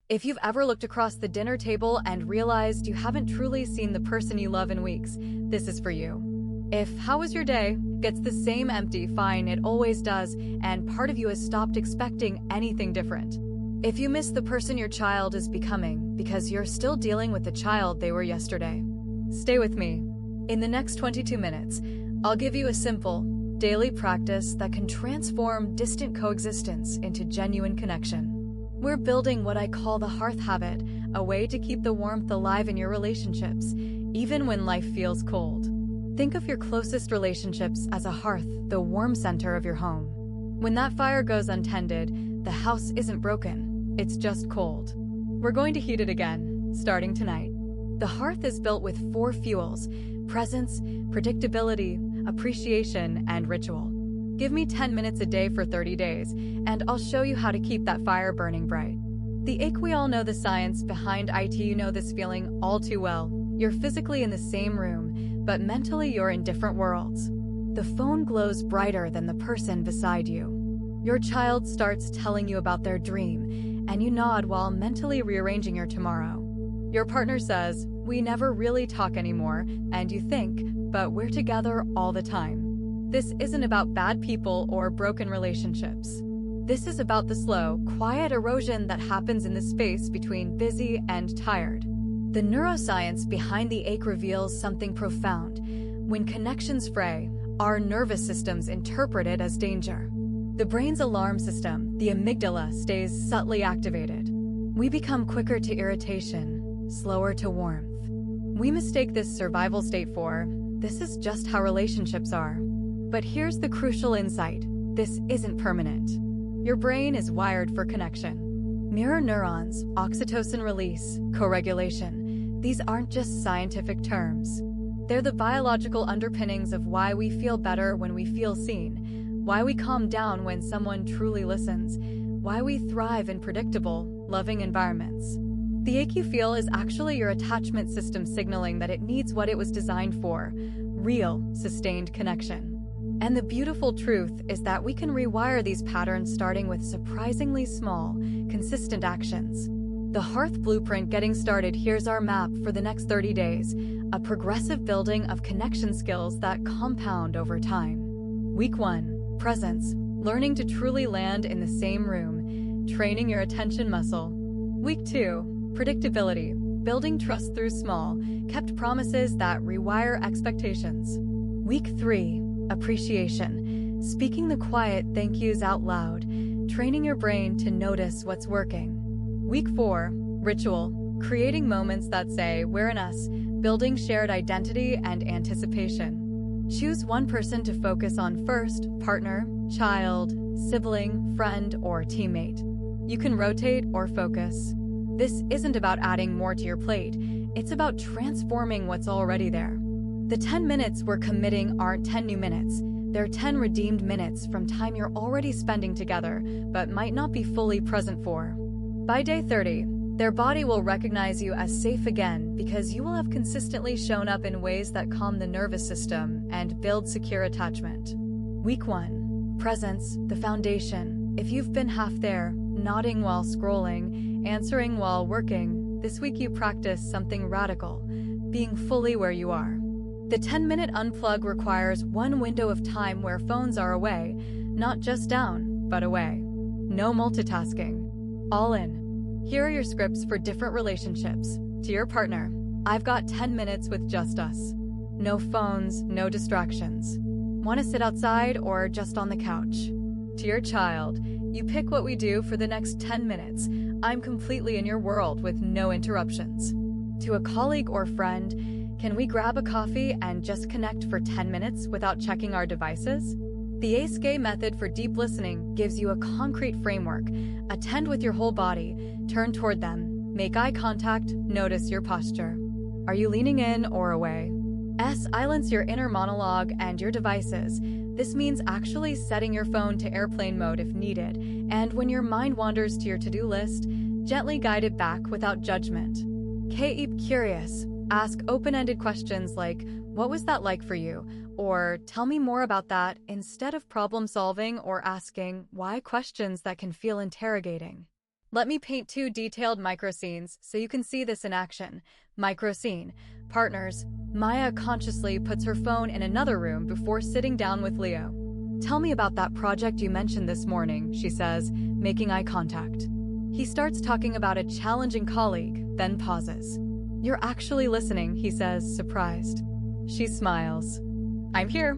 If you've ever looked across the dinner table and realized you haven't truly seen the person you love in weeks, this is for you. If "how was your day" gets the same empty "fine, it always does," and part of you has stopped expecting anything different. If you miss the person your child is becoming because you're still dealing with the child they were yesterday. Stay with me. In the next 22 minutes, I'll give you a simple, daily practice that can transform distant coexistence into genuine connection. We're building what I call the hearth habit, a way to keep the warmth alive in your relationships, even when life feels cold. Think of your closest relationships as a hearth, the warm center of your home. When that fire goes untended, the house isn't broken, it's just cold. We're going to heat it again, starting tonight. The hearth is built with 4 fuels: presence, predictability, appreciation, and ritual. Give me 10 minutes a day for 30 days, and I'll show you how to keep that fire burning bright. The ache, we all know the science behind it. You know this feeling all too well. You're physically in the same room, but mentally you're in different worlds. The phone glows brighter than the person beside you. Your child starts telling you about their dream, and you nod while mentally rearranging your tomorrow. Your partner says, "We never really talk anymore," and you think, "But we're together all the time." This isn't about bad people or broken relationships. This is about the slow, quiet erosion that happens in the space between busy and tired. The neuroscience behind the ache reveals something profound. When connections fray, our nervous systems interpret it as danger. The brain's alarm system, the amygdala, stays subtly activated. We become quicker to irritation, slower to warmth. We mistake this survival state for, "This is just how relationships are." But here's the crucial insight: this isn't permanent. Your brain is wired for connection. Mirror neurons, oxytocin release, co-regulation. These aren't just scientific terms. They're the biological underpinnings of why we feel better when we feel seen, why we calm down when someone truly listens, why we thrive in predictable, loving environments. The ache you feel is actually your attachment system signaling that it needs what it was designed for: real, sustained connection. And the beautiful truth is that we can rewire these patterns starting with surprisingly small, consistent actions. The Hearth Blueprint Getting Started. Here's our map for the next 30 days, a progressive building of connection skills that compound over time. Week 1, presence, learning to truly land in the same room, training your attention muscle. Week 2, predictability, building trust through small, kept promises that rewire expectations. Week 3, appreciation, speaking the quiet thank yous out loud, training your brain to notice what's working. Week 4, ritual, creating moments that say, "We're in us," building shared identity and anticipation. Choose one person to focus on first: partner, child, sibling, friend, or teammate. You can rotate or focus. This isn't about adding more to your plate, it's about transforming what's already there. The 10 minutes we're committing aren't 10 new minutes. They're 10 redeemed minutes from time you're already spending together, but might not be fully present for. By day 30, their body will recognize you as safe again because you will have consistently shown up in ways that calm the nervous system and build secure attachment. Week 1, presence, the foundation. If you've been half there, nodding while scrolling, answering while working, this week you practice something radical: being fully where you are. The 10-minute unplug requires one window of time where phones are away, not just down, but away. No multitasking. All in. Here are your scripts for different relationships. To your partner, I've got 10 minutes with just us. No phones, no distractions. Want to sit outside or just on the couch? To your child, you pick what we do for the next 10 minutes. I'm completely in your world with no interruptions. To a colleague or friend, can we grab a coffee and just connect for 10 minutes without checking our devices? The ACE method for deep listening gives you a concrete framework. Attend with your whole body, turn toward them, make eye contact, notice your posture. Are you leaning in or away? Silence your inner monologue and your devices. This means actually setting your phone to airplane mode if needed, and when your mind wanders to your to-do list, gently guide it back without judgment. Keep curious. Ask open-ended questions like, "What was that like for you?" or "Tell me more about that," instead of problem-solving or asking why questions that can feel interrogating. Let me paint two detailed microscenes so you can see this in action. Microscene. Partners. Maya consciously puts her phone in another room before sitting down with Leo. "Tell me about that project you mentioned this morning," she says, making eye contact. He starts talking about a challenging colleague, then pauses. "You're actually listening," he says, surprised. She smiles. "I'm here."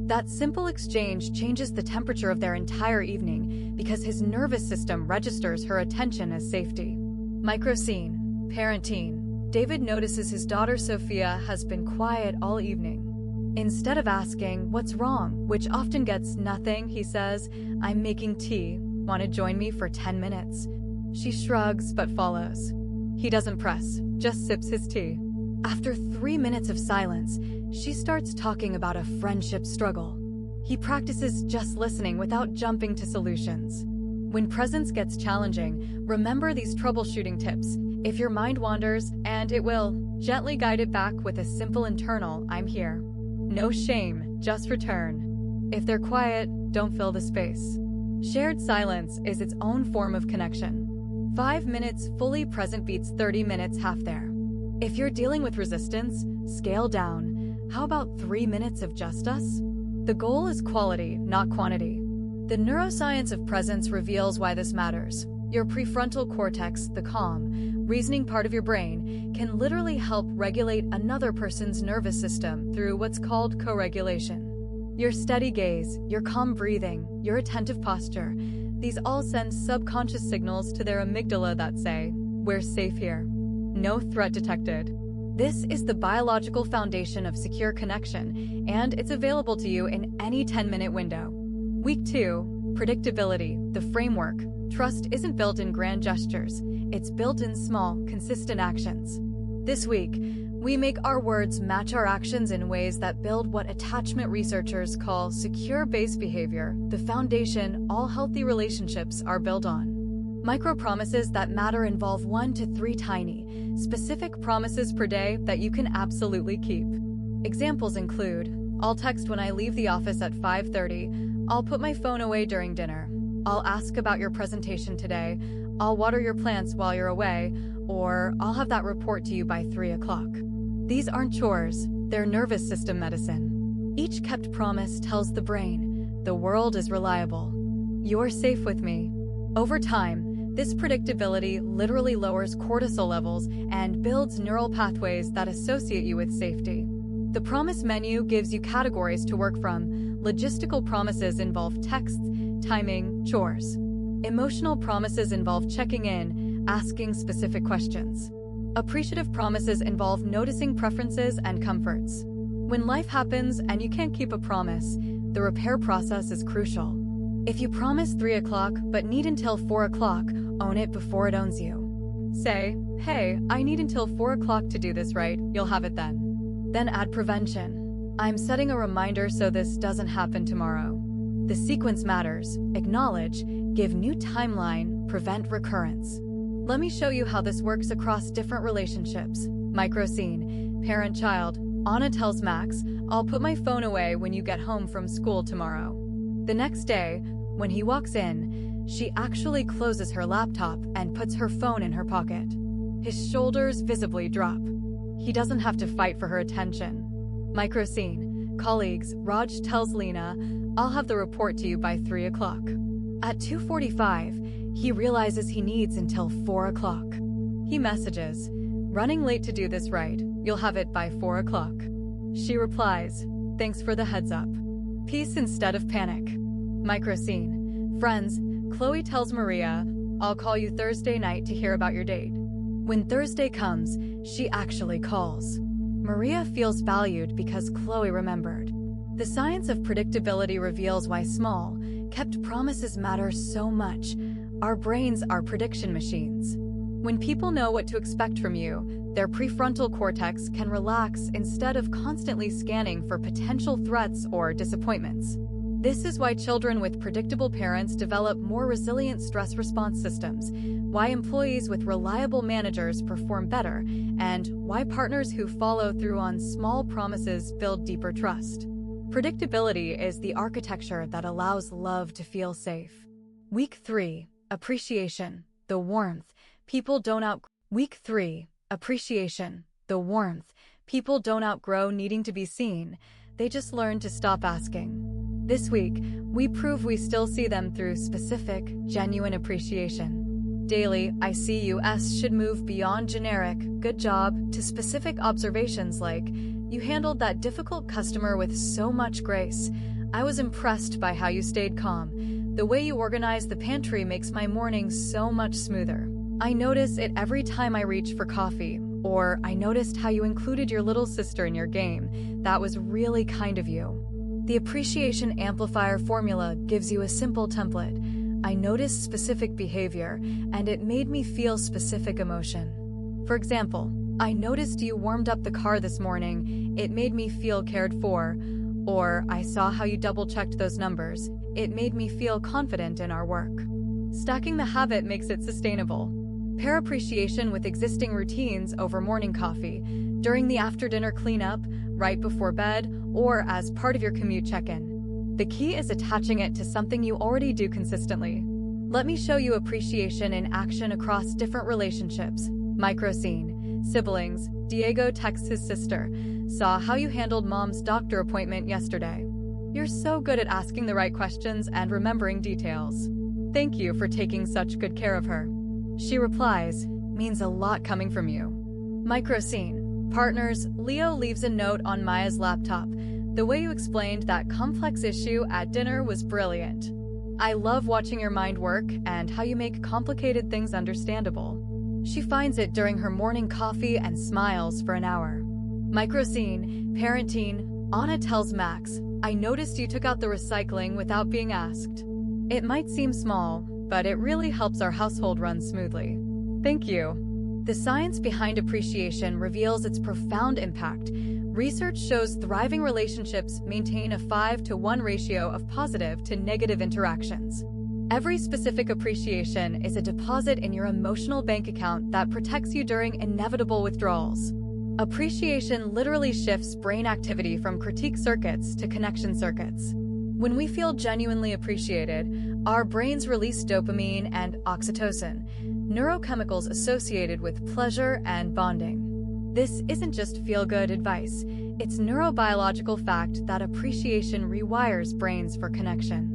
That simple exchange changes the temperature of their entire evening because his nervous system registers her attention as safety. Microscene. Parenting. David notices his daughter Sophia has been quiet all evening. Instead of asking, "What's wrong?" which often gets nothing, he says, "I'm making tea. Want to join me for 10 minutes? She shrugs but follows. He doesn't press, just sips his tea. After 3 minutes of silence, she starts talking about a friendship struggle. He practices just listening without jumping to solutions. When presence gets challenging, remember these troubleshooting tips. If your mind wanders, and it will, gently guide it back with a simple internal, "I'm here." No shame, just return. If they're quiet, don't fill the space. Shared silence is its own form of connection. 5 minutes fully present beats 30 minutes half there. If you're dealing with resistance, scale down. How about 3 minutes of just us? The goal is quality, not quantity. The neuroscience of presence reveals why this matters. Your prefrontal cortex, the calm, reasoning part of your brain, can literally help regulate another person's nervous system through what's called co-regulation. Your steady gaze, your calm breathing, your attentive posture, these all send subconscious signals to their amygdala that say, "We're safe here. No threat detected." This is the biological foundation of secure connection, and it's available to you in any 10-minute window. Week 2, predictability, the framework. Trust isn't built in grand gestures. It's built in small, consistent actions. This week, we make our words match our actions in ways that build what attachment researchers call secure base behavior, the foundation all healthy relationships are built on. Micro-promises that matter involve 1 to 3 tiny, specific promises per day that you can absolutely keep. Examples include, "I'll text when I leave the office at 5:30, I'll put my phone away during dinner, I'll ask about your presentation today, I'll water your plants while you're away, or I'll have that report to you by 3 o'clock. These aren't chores, they're nervous system medicine. Each kept promise tells the brain, the world is reliable. You're safe with me. Over time, this predictability literally lowers cortisol levels and builds neural pathways that associate you with safety. The promise menu gives you categories to work from. Logistical promises involve texts, timing, chores. Emotional promises involve checking in, asking specific questions. Appreciative promises involve noticing preferences and comforts. When life happens and you can't keep a promise, the repair process is crucial. If you promise 3 o'clock but need until 4 o'clock, own it before it owns you. Say, "Hey, I need until 4 o'clock to do this right," you'll have it then. Then add prevention. "I'm setting a reminder so this doesn't happen tomorrow." The sequence matters. Acknowledge, give new timeline, prevent recurrence. Let me show you how this works across different relationships. Microscene, parent-child. Anna tells Max, "I'll put my phone away when you get home from school tomorrow." The next day, when he walks in, she actually closes her laptop and puts her phone in her pocket. His shoulders visibly drop. He doesn't have to fight for her attention. Microscene, colleagues. Raj tells Lena, "I'll have the report to you by 3 o'clock. At 2:45, he realizes he needs until 4 o'clock. He messages, "Running late to do this right, you'll have it by 4 o'clock. She replies, "Thanks for the heads up." Peace instead of panic. Microscene, friends. Chloe tells Maria, "I'll call you Thursday night to hear about your date." When Thursday comes, she actually calls. Maria feels valued because Chloe remembered. The science of predictability reveals why small, kept promises matter so much. Our brains are prediction machines. When people know what to expect from you, their prefrontal cortex can relax instead of constantly scanning for potential threats or disappointments. This is why children with predictable parents develop more resilient stress response systems, why employees with reliable managers perform better, and why partners who follow through on small promises build deeper trust. Predictability is the architecture that allows love to feel safe. Week 3, appreciation, the warmth. People don't outgrow. Week 3, appreciation, the warmth. People don't outgrow needing to be seen. They just learn to stop asking. This week, we prove we still see them through specific, genuine appreciation. Daily, I see you should move beyond generic, good job, to specific observations like, you handled that difficult customer with so much grace. I was impressed by how you stayed calm. The way you organized the pantry makes my morning so much smoother. I notice it every time I reach for coffee. Or, I noticed how you included your little sister in your game. That was really kind of you. The appreciation amplifier formula gives you a simple template. I noticed specific behavior, and it made me feel specific emotion. For example, I noticed you warmed up the car this morning. It made me feel cared for. Or, I saw how you double-checked those numbers. It made me feel confident in our work. Stacking the habit makes it sustainable. Pair appreciation with existing routines over morning coffee, during the after-dinner cleanup, right before bed, or as part of your commute check-in. The key is attaching it to something you already do consistently. Let me show you appreciation in action across different relationships. Micro scene. Siblings. Diego texts his sister. Saw how you handled mom's doctor appointment yesterday. You're so good at asking the right questions and remembering details. Thank you for taking such good care of her. She replies, means a lot coming from you. Micro scene. Partners. Leo leaves a note on Maya's laptop. The way you explained that complex issue at dinner was brilliant. I love watching your mind work and how you make complicated things understandable. She finds it during her morning coffee and smiles for an hour. Micro scene. Parenting. Anna tells Max, I noticed you took out the recycling without being asked. It might seem small, but it really helps our household run smoothly. Thank you. The science behind appreciation reveals its profound impact. Research shows thriving relationships maintain a 5-to-1 ratio of positive to negative interactions. Every specific appreciation is a deposit in your emotional bank account that protects you during inevitable withdrawals. Appreciation literally shifts brain activity from critique circuits to connection circuits. When we feel genuinely appreciated, our brains release dopamine and oxytocin, neurochemicals associated with pleasure and bonding. This isn't just feel-good advice, it's neurobiological fact that appreciation rewires brains for connection.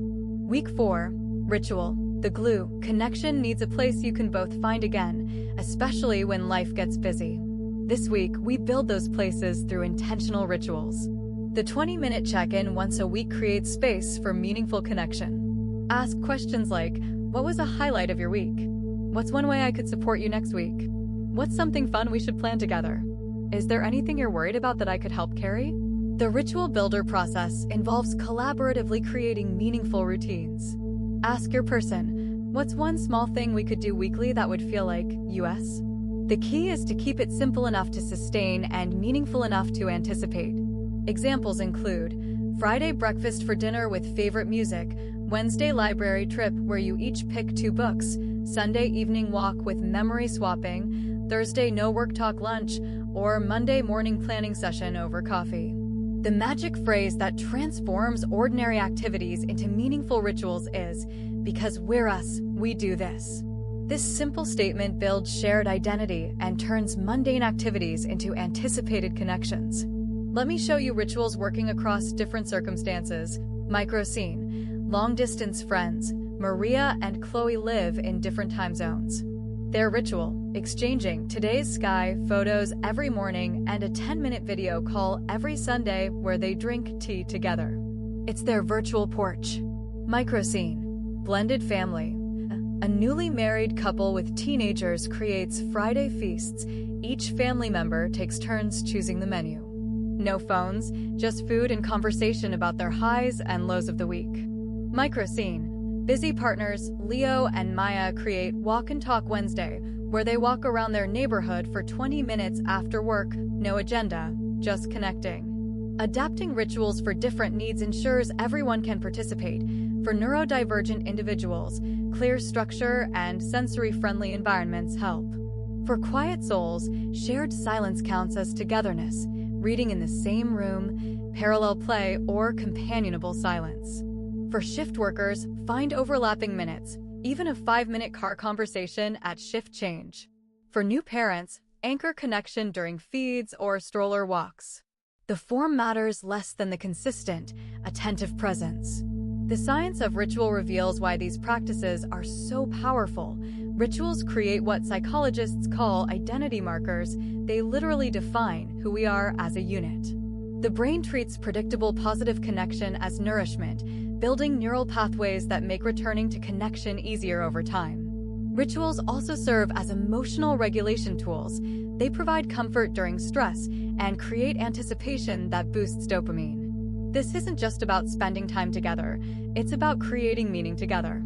Week 4, ritual, the glue. Connection needs a place you can both find again, especially when life gets busy. This week, we build those places through intentional rituals. The 20-minute check-in once a week creates space for meaningful connection. Ask questions like, what was a highlight of your week? What's one way I could support you next week? What's something fun we should plan together? Is there anything you're worried about that I could help carry? The ritual builder process involves collaboratively creating meaningful routines. Ask your person, what's one small thing we could do weekly that would feel like us? The key is to keep it simple enough to sustain and meaningful enough to anticipate. Examples include Friday breakfast for dinner with favorite music, Wednesday library trip where you each pick 2 books, Sunday evening walk with memory swapping, Thursday no work talk lunch, or Monday morning planning session over coffee. The magic phrase that transforms ordinary activities into meaningful rituals is, because we're us, we do this. This simple statement builds shared identity and turns mundane activities into anticipated connections. Let me show you rituals working across different circumstances. Micro scene. Long-distance friends. Maria and Chloe live in different time zones. Their ritual, exchanging today's sky photos every morning and a 10-minute video call every Sunday where they drink tea together. It's their virtual porch. Micro scene. Blended family. A newly married couple with teenagers creates Friday feasts. Each family member takes turns choosing the menu. No phones, just food and conversation about their highs and lows of the week. Micro scene. Busy partners Leo and Maya create Walk and Talk Wednesday, where they walk around their neighborhood for 20 minutes after work, no agenda, just connecting. Adapting rituals for different needs ensures everyone can participate. For neurodivergent individuals, clear structure and sensory-friendly environments help. For quiet souls, shared silence counts as togetherness, reading in the same room, parallel play, or companionable silence. For shift workers, find overlapping minutes. even a 5-minute car conversation at shift change. For new parents, anchor connection during feeds or stroller walks. The form matters less than the consistent, attentive presence. The science of ritual reveals why these practices are so powerful. Rituals create what psychologists call identity markers. They literally define who we are as a unit. The brain treats predictable positive connection as nourishment, building neural pathways that make returning to connection easier over time. Rituals also serve as emotional regulation tools. They provide comfort during stress and create anticipation that boosts dopamine. This isn't just about spending time together, it's about creating meaning together.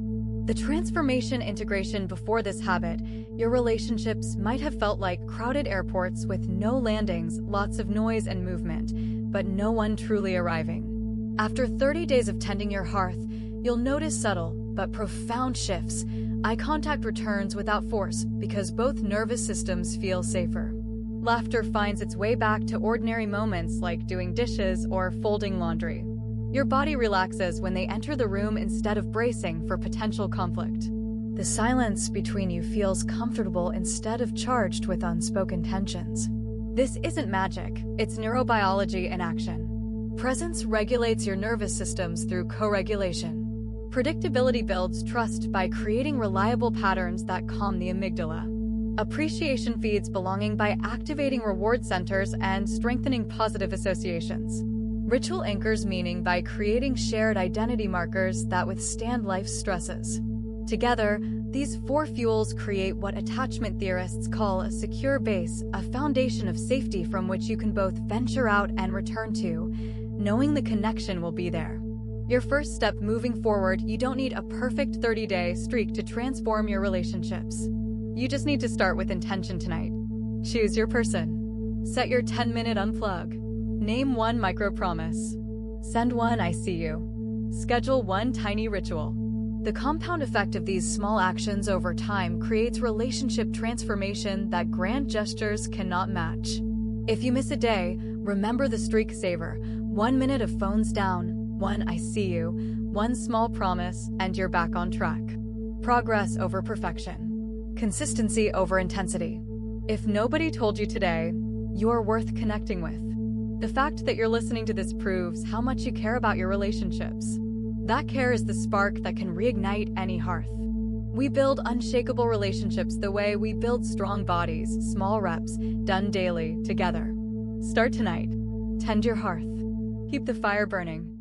The transformation integration before this habit, your relationships might have felt like crowded airports with no landings, lots of noise and movement, but no one truly arriving. After 30 days of tending your hearth, you'll notice subtle but profound shifts. Eye contact returns without force because both nervous systems feel safer. Laughter finds its way back to ordinary moments like doing dishes or folding laundry. Your body relaxes when they enter the room instead of bracing for potential conflict. The silence between you feels comfortable instead of charged with unspoken tensions. This isn't magic, it's neurobiology in action. Presence regulates your nervous systems through co-regulation. Predictability builds trust by creating reliable patterns that calm the amygdala. Appreciation feeds belonging by activating reward centers and strengthening positive associations. Ritual anchors meaning by creating shared identity markers that withstand life's stresses. Together, these four fuels create what attachment theorists call a secure base, a foundation of safety from which you can both venture out and return to, knowing the connection will be there. Your first step moving forward, you don't need a perfect 30-day streak to transform your relationships. You just need to start with intention tonight. Choose your person. Set your 10-minute unplug. Name one micro-promise. Send one I see you. Schedule one tiny ritual. The compound effect of these small actions over time creates relationship transformation that grand gestures cannot match. If you miss a day, remember the streak saver. 1 minute of phones down, one I see you, one small promise, and you're back on track. Progress over perfection. Consistency over intensity. If nobody told you today, you're worth connecting with. The fact that you're listening to this proves how much you care about your relationships. That care is the spark that can reignite any hearth. We build unshakable relationships the way we build strong bodies, small reps, done daily, together. Start tonight. Tend your hearth. Keep the fire burning.